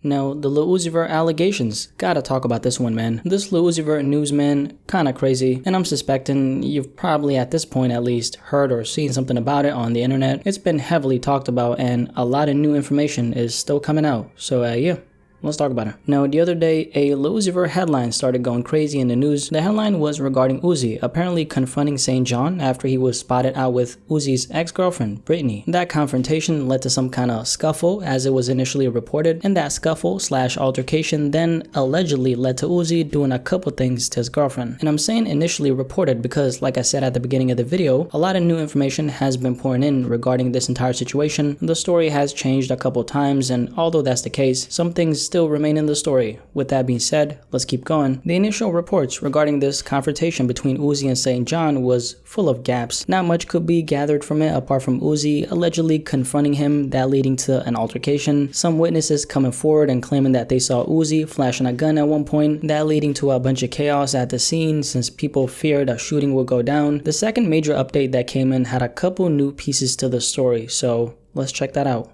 Now, the Lil Uzi Vert allegations. Gotta talk about this one, man. This Lil Uzi Vert news, man, kinda crazy, and I'm suspecting you've probably at this point at least heard or seen something about it on the internet. It's been heavily talked about and a lot of new information is still coming out. So yeah. Let's talk about it. Now, the other day, a Lil Uzi Vert headline started going crazy in the news. The headline was regarding Uzi apparently confronting St. John after he was spotted out with Uzi's ex-girlfriend, Brittany. That confrontation led to some kind of scuffle, as it was initially reported, and that scuffle/altercation then allegedly led to Uzi doing a couple things to his girlfriend. And I'm saying initially reported because, like I said at the beginning of the video, a lot of new information has been pouring in regarding this entire situation. The story has changed a couple times, and although that's the case, some things still remain in the story. With that being said, let's keep going. The initial reports regarding this confrontation between Uzi and St. John was full of gaps. Not much could be gathered from it apart from Uzi allegedly confronting him, that leading to an altercation. Some witnesses coming forward and claiming that they saw Uzi flashing a gun at one point, that leading to a bunch of chaos at the scene since people feared a shooting would go down. The second major update that came in had a couple new pieces to the story, so let's check that out.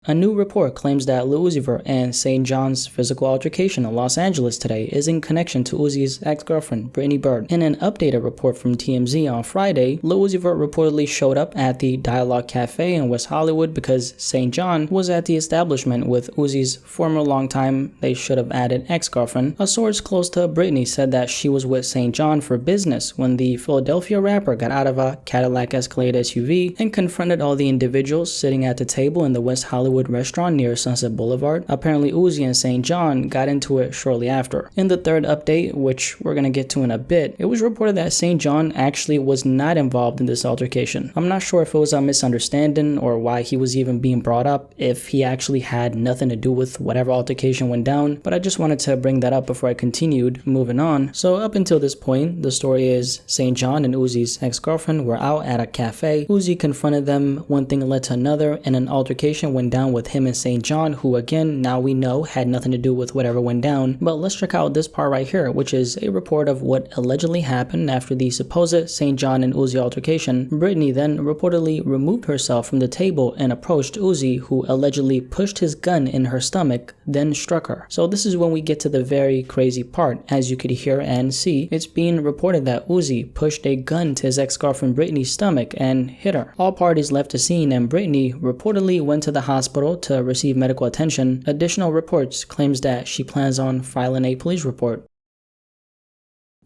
A new report claims that Lil Uzi Vert and St. John's physical altercation in Los Angeles today is in connection to Uzi's ex-girlfriend, Brittany Byrd. In an updated report from TMZ on Friday, Lil Uzi Vert reportedly showed up at the Dialogue Cafe in West Hollywood because St. John was at the establishment with Uzi's former longtime, they should have added, ex-girlfriend. A source close to Brittany said that she was with St. John for business when the Philadelphia rapper got out of a Cadillac Escalade SUV and confronted all the individuals sitting at the table in the West Hollywood restaurant near Sunset Boulevard. Apparently Uzi and St. John got into it shortly after. In the third update, which we're gonna get to in a bit, it was reported that St. John actually was not involved in this altercation. I'm not sure if it was a misunderstanding or why he was even being brought up, if he actually had nothing to do with whatever altercation went down, but I just wanted to bring that up before I continued moving on. So up until this point, the story is St. John and Uzi's ex-girlfriend were out at a cafe. Uzi confronted them, one thing led to another, and an altercation went down with him and St. John, who again, now we know had nothing to do with whatever went down. But let's check out this part right here, which is a report of what allegedly happened after the supposed St. John and Uzi altercation. Brittany then reportedly removed herself from the table and approached Uzi, who allegedly pushed his gun in her stomach, then struck her. So this is when we get to the very crazy part. As you could hear and see, it's being reported that Uzi pushed a gun to his ex-girlfriend Brittany's stomach and hit her. All parties left the scene and Brittany reportedly went to the hospital to receive medical attention. Additional reports claims that she plans on filing a police report.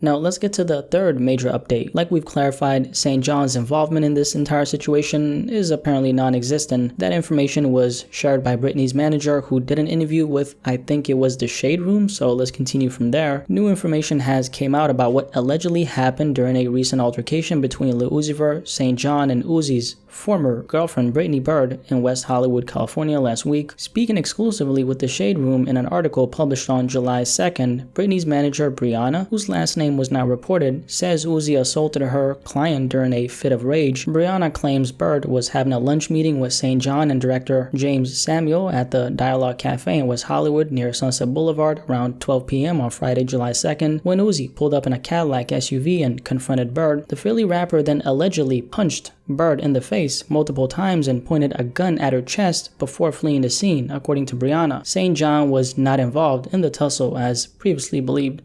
Now let's get to the third major update. Like we've clarified, St. John's involvement in this entire situation is apparently non-existent. That information was shared by Brittany's manager, who did an interview with, I think it was the Shade Room, so let's continue from there. New information has came out about what allegedly happened during a recent altercation between Lil Uzi Vert, St. John, and Uzi's former girlfriend Brittany Byrd in West Hollywood, California last week. Speaking exclusively with the Shade Room in an article published on July 2nd, Brittany's manager Brianna, whose last name was not reported, says Uzi assaulted her client during a fit of rage. Brianna claims Byrd was having a lunch meeting with St. John and director James Samuel at the Dialogue Cafe in West Hollywood near Sunset Boulevard around 12 p.m. on Friday, July 2nd, when Uzi pulled up in a Cadillac SUV and confronted Byrd. The Philly rapper then allegedly punched Byrd in the face multiple times and pointed a gun at her chest before fleeing the scene, according to Brianna. St. John was not involved in the tussle as previously believed.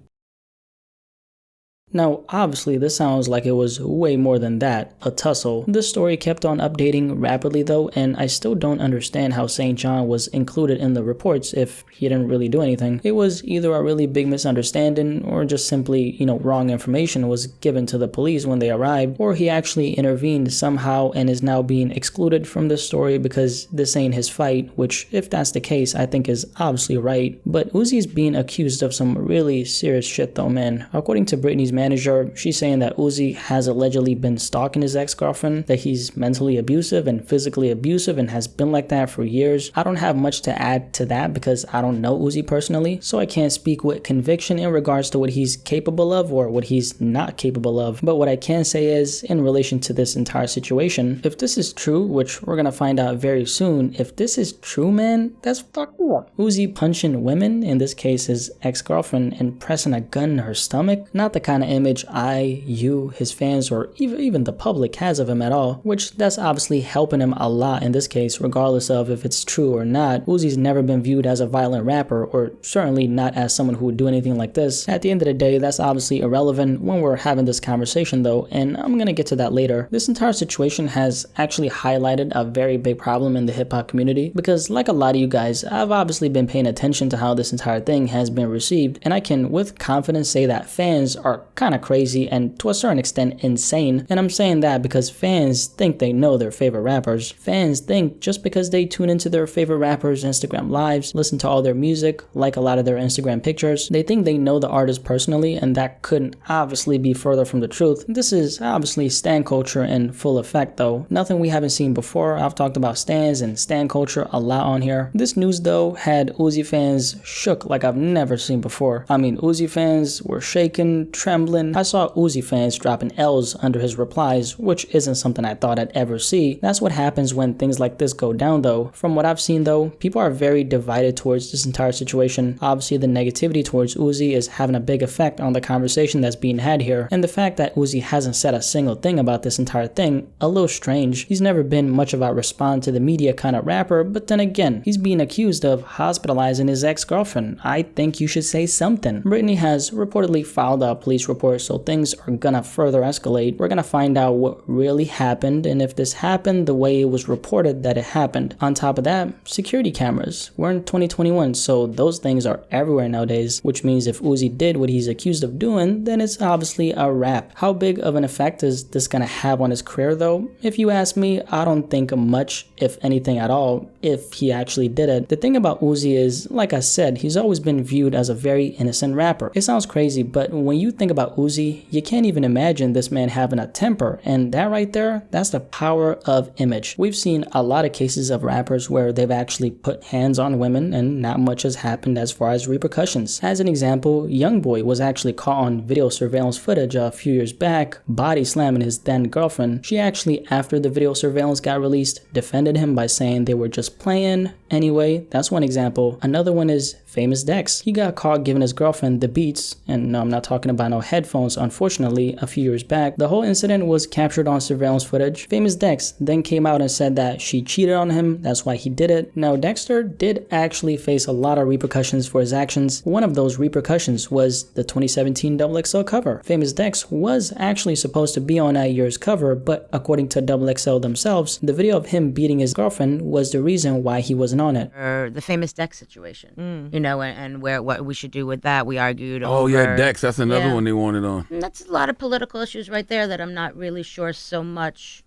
Now, obviously, this sounds like it was way more than that, a tussle. This story kept on updating rapidly though, and I still don't understand how St. John was included in the reports if he didn't really do anything. It was either a really big misunderstanding or just simply, wrong information was given to the police when they arrived, or he actually intervened somehow and is now being excluded from this story because this ain't his fight, which if that's the case, I think is obviously right. But Uzi's being accused of some really serious shit though, man. According to Brittany's manager, she's saying that Uzi has allegedly been stalking his ex-girlfriend, that he's mentally abusive and physically abusive and has been like that for years. I don't have much to add to that because I don't know Uzi personally, so I can't speak with conviction in regards to what he's capable of or what he's not capable of. But what I can say is, in relation to this entire situation, if this is true, which we're gonna find out very soon, if this is true, man, that's fucked up. Uzi punching women, in this case his ex-girlfriend, and pressing a gun in her stomach, not the kind of image you, his fans, or even the public has of him at all, which that's obviously helping him a lot in this case, regardless of if it's true or not. Uzi's never been viewed as a violent rapper, or certainly not as someone who would do anything like this. At the end of the day, that's obviously irrelevant when we're having this conversation though, and I'm gonna get to that later. This entire situation has actually highlighted a very big problem in the hip-hop community, because like a lot of you guys, I've obviously been paying attention to how this entire thing has been received, and I can with confidence say that fans are kind of crazy and to a certain extent insane. And I'm saying that because fans think they know their favorite rappers. Fans think just because they tune into their favorite rappers' Instagram lives, listen to all their music, like a lot of their Instagram pictures, they think they know the artist personally, and that couldn't obviously be further from the truth. This is obviously stan culture in full effect though. Nothing we haven't seen before. I've talked about stans and stan culture a lot on here. This news though had Uzi fans shook like I've never seen before. I mean, Uzi fans were shaking, trembling. I saw Uzi fans dropping L's under his replies, which isn't something I thought I'd ever see. That's what happens when things like this go down though. From what I've seen though, people are very divided towards this entire situation. Obviously the negativity towards Uzi is having a big effect on the conversation that's being had here, and the fact that Uzi hasn't said a single thing about this entire thing, a little strange. He's never been much of a respond to the media kind of rapper, but then again, he's being accused of hospitalizing his ex-girlfriend. I think you should say something. Brittany has reportedly filed a police report, so things are gonna further escalate. We're gonna find out what really happened and if this happened the way it was reported that it happened. On top of that, security cameras. We're in 2021, so those things are everywhere nowadays, which means if Uzi did what he's accused of doing, then it's obviously a wrap. How big of an effect is this gonna have on his career though? If you ask me, I don't think much, if anything at all, if he actually did it. The thing about Uzi is, like I said, he's always been viewed as a very innocent rapper. It sounds crazy, but when you think about Uzi, you can't even imagine this man having a temper, and that right there, that's the power of image. We've seen a lot of cases of rappers where they've actually put hands on women and not much has happened as far as repercussions. As an example, YoungBoy was actually caught on video surveillance footage a few years back, body slamming his then girlfriend. She actually, after the video surveillance got released, defended him by saying they were just playing. Anyway, that's one example. Another one is Famous Dex. He got caught giving his girlfriend the beats, and no, I'm not talking about no headphones, unfortunately, a few years back. The whole incident was captured on surveillance footage. Famous Dex then came out and said that she cheated on him, that's why he did it. Now, Dexter did actually face a lot of repercussions for his actions. One of those repercussions was the 2017 XXL cover. Famous Dex was actually supposed to be on that year's cover, but according to XXL themselves, the video of him beating his girlfriend was the reason why he wasn't on it. The Famous Dex situation, you know, and what we should do with that. We argued Oh over, yeah, Dex, that's another one they wanted on. And that's a lot of political issues right there that I'm not really sure so much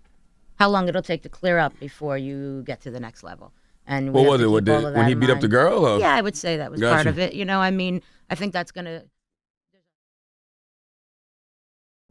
how long it'll take to clear up before you get to the next level. And what was it? When he beat up the girl? Or? Yeah, I would say that was part of it. You know, I mean, I think that's going to...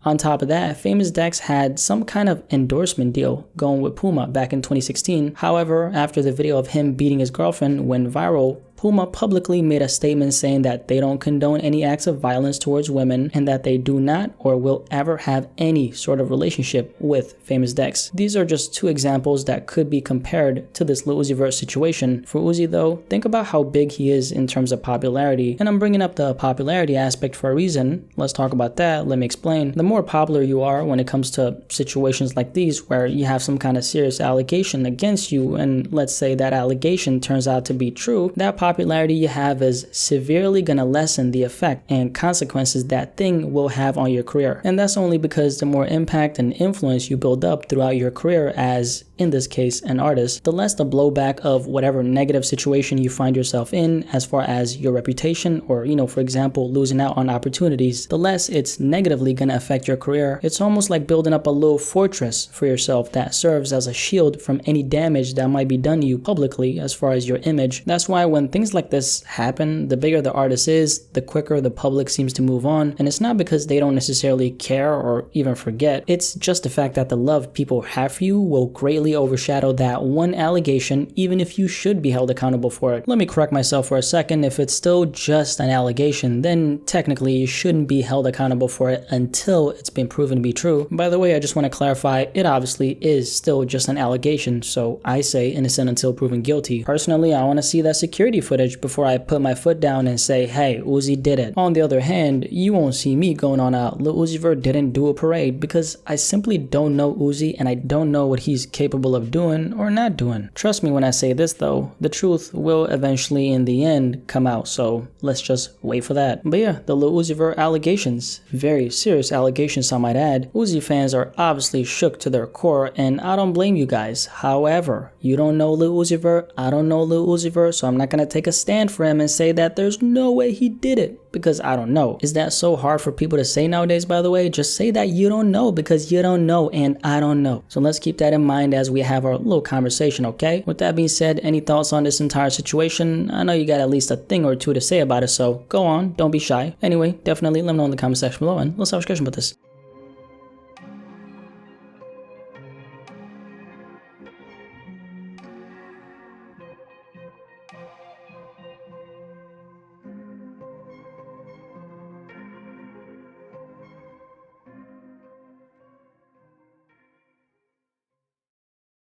On top of that, Famous Dex had some kind of endorsement deal going with Puma back in 2016. However, after the video of him beating his girlfriend went viral, Puma publicly made a statement saying that they don't condone any acts of violence towards women and that they do not or will ever have any sort of relationship with Famous Dex. These are just two examples that could be compared to this Lil Uzi Vert situation. For Uzi though, think about how big he is in terms of popularity, and I'm bringing up the popularity aspect for a reason. Let's talk about that. Let me explain. The more popular you are when it comes to situations like these where you have some kind of serious allegation against you, and let's say that allegation turns out to be true, that popularity you have is severely gonna lessen the effect and consequences that thing will have on your career. And that's only because the more impact and influence you build up throughout your career as, in this case, an artist, the less the blowback of whatever negative situation you find yourself in as far as your reputation or, you know, for example, losing out on opportunities, the less it's negatively gonna affect your career. It's almost like building up a little fortress for yourself that serves as a shield from any damage that might be done to you publicly as far as your image. That's why when things like this happen, the bigger the artist is, the quicker the public seems to move on. And it's not because they don't necessarily care or even forget. It's just the fact that the love people have for you will greatly overshadow that one allegation, even if you should be held accountable for it. Let me correct myself for a second. If it's still just an allegation, then technically you shouldn't be held accountable for it until it's been proven to be true. By the way, I just want to clarify, it obviously is still just an allegation, so I say innocent until proven guilty. Personally, I want to see that security footage before I put my foot down and say, hey, Uzi did it. On the other hand, you won't see me going on out, Lil Uzi Vert didn't do a parade, because I simply don't know Uzi and I don't know what he's capable of doing or not doing. Trust me when I say this though, the truth will eventually in the end come out, so let's just wait for that. But yeah, the Lil Uzi Vert allegations, very serious allegations I might add. Uzi fans are obviously shook to their core and I don't blame you guys. However, you don't know Lil Uzi Vert, I don't know Lil Uzi Vert, so I'm not gonna take a stand for him and say that there's no way he did it, because I don't know. Is that so hard for people to say nowadays, by the way? Just say that you don't know, because you don't know and I don't know. So let's keep that in mind as we have our little conversation, okay? With that being said, any thoughts on this entire situation? I know you got at least a thing or two to say about it, so go on, don't be shy. Anyway, definitely let me know in the comment section below and let's have a discussion about this.